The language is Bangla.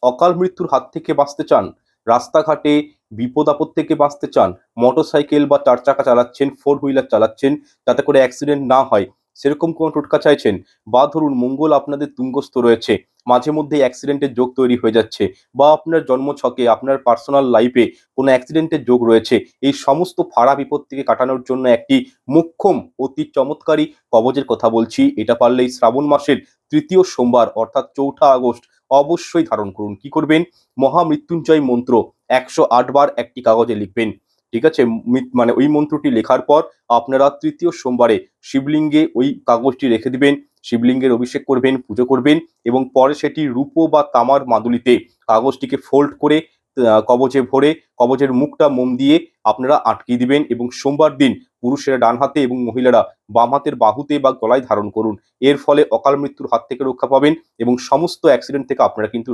অকাল মৃত্যুর হাত থেকে বাঁচতে চান, রাস্তাঘাটে বিপদ আপদ থেকে বাঁচতে চান, মোটরসাইকেল বা চার চাকা চালাচ্ছেন, ফোর হুইলার চালাচ্ছেন, যাতে করে অ্যাক্সিডেন্ট না হয়, সেরকম কোনো টোটকা চাইছেন, বা ধরুন মঙ্গল আপনাদের তুঙ্গস্থ রয়েছে, মাঝে মধ্যেই অ্যাক্সিডেন্টের যোগ তৈরি হয়ে যাচ্ছে, বা আপনার জন্মছকে আপনার পার্সোনাল লাইফে কোনো অ্যাক্সিডেন্টের যোগ রয়েছে, এই সমস্ত ফাড়া বিপদ থেকে কাটানোর জন্য একটি মোক্ষম অতি চমৎকারী কবচের কথা বলছি। এটা পারলে এই শ্রাবণ মাসের তৃতীয় সোমবার অর্থাৎ 4ঠা আগস্ট অবশ্যই ধারণ করুন। কি করবেন? মহামৃত্যুঞ্জয় মন্ত্র 108 বার একটি কাগজে লিখবেন। ঠিক আছে? মানে ওই মন্ত্রটি লেখার পর আপনারা তৃতীয় সোমবারে শিবলিঙ্গে ওই কাগজটি রেখে দিবেন। শিবলিঙ্গের অভিষেক করবেন, পুজো করবেন এবং পরে সেটি রূপো বা তামার মাদুলিতে কাগজটিকে ফোল্ড করে কবচে ভরে কবচের মুখটা মোম দিয়ে আপনারা আটকিয়ে দিবেন এবং সোমবার দিন পুরুষেরা ডান হাতে এবং মহিলারা বাম হাতের বাহুতে বা গলায় ধারণ করুন। এর ফলে অকাল মৃত্যুর হাত থেকে রক্ষা পাবেন এবং সমস্ত অ্যাক্সিডেন্ট থেকে আপনারা কিন্তু